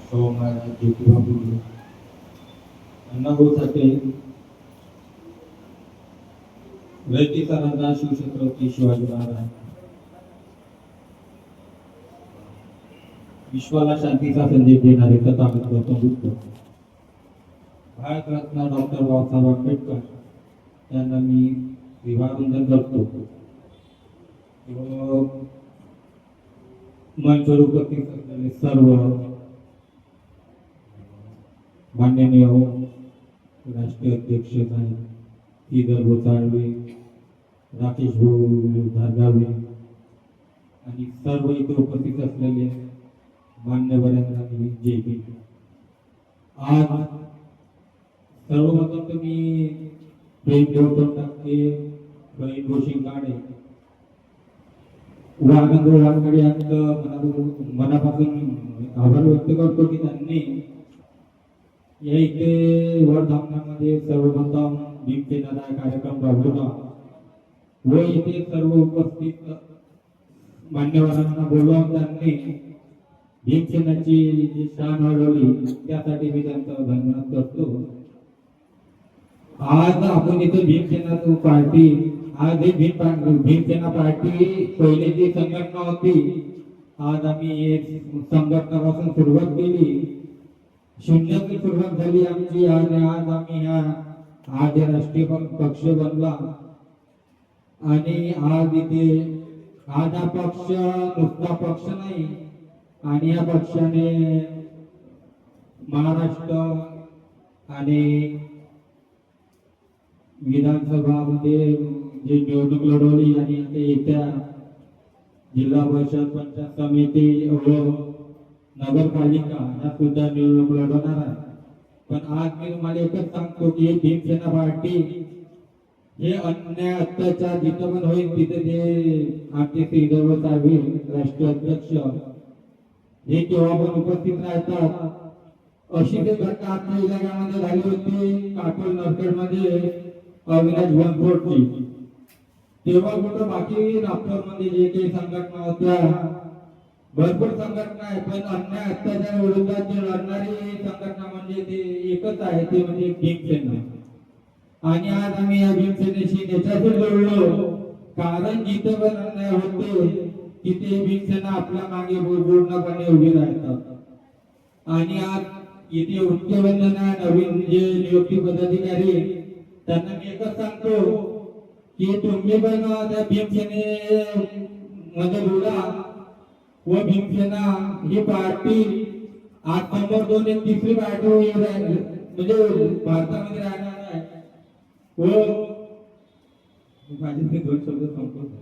शाहू महाराज, ज्योतिबा फुले, अण्णाभाऊ साठे, रयतेचा राजा शिवछत्रपती शिवाजी महाराज, विश्वाला शांतीचा संदेश देणारे तथागत गौतम बुद्ध, भारतरत्न डॉक्टर बाबासाहेब आंबेडकर यांना मी विवाहवंदन करतो. मंचवर उपस्थित असलेले सर्व माननीय राष्ट्रीय अध्यक्ष श्रीधर घोसाळवे, राकेश भाऊ धारगावे आणि सर्व इथे उपस्थित असलेले मान्यवरांना जय भीम. आज सर्वप्रथम तुम्ही प्रेम देवतो टाके, प्रवीण गोशिंगाडे व आनंद वानकडे यांचं मनापासून आभार व्यक्त करतो की त्यांनी या इथे वर्धापनामध्ये सर्वप्रथम भीमसेनाचा कार्यक्रम राबवला व इथे सर्व उपस्थित मान्यवरांना बोलावून त्यांनी भीमसेनाची जी शान वाढवली त्यासाठी मी त्यांचा धन्यवाद करतो. आज आपण इथे भीमसेना पार्टी, आज ही भीमसेना पार्टी पहिले जी संघटना होती, आज आम्ही संघटनापासून सुरुवात केली, शून्यातून सुरुवात झाली आमची आणि आज आम्ही आज राष्ट्रीय पक्ष बनला आणि आज इथे आज हा पक्ष नुसता पक्ष नाही आणि या पक्षाने महाराष्ट्र आणि विधानसभामध्ये जी निवडणूक लढवली आणि ते येत्या जिल्हा परिषद, पंचायत समिती व नगरपालिका या सुद्धा निवडणूक लढवणार आहे. पण आज मी तुम्हाला एकच सांगतो की भीमसेना पार्टी हे अन्याय अत्याचार जिथं पण होईल तिथे ते आमचे श्रीधर साहेब राष्ट्रीय अध्यक्ष हे केव्हा पण उपस्थित राहतात. अशी ते घटना आपल्या इलाक्यामध्ये झाली होती काटोल नरखेडमध्ये अविनाश बनसोडची. तेव्हा कुठं बाकी नागपूरमध्ये जे काही संघटना होत्या, भरपूर संघटना आहे, पण अन्याय अत्याचार विरोधात जे लढणारी संघटना म्हणजे ते एकच आहे, ते म्हणजे भीमसेना. आणि आज आम्ही या भीमसेनेशी त्याच्यातून लढलो कारण जिथे पण अन्याय होते तिथे भीमसेना आपल्या मागे पूर्णपणे उभी राहतात. आणि आज इथे उच्चवंदन नवीन जे नियुक्ती पदाधिकारी त्यांना मी एकच सांगतो की तुम्ही पण त्या भीमसेने मध्ये बोला व भीमसेना ही पार्टी आज समोर दोन एक तिसरी पार्टी म्हणजे भारतामध्ये राहणार आहे व माझे दोन शब्द संपवतो.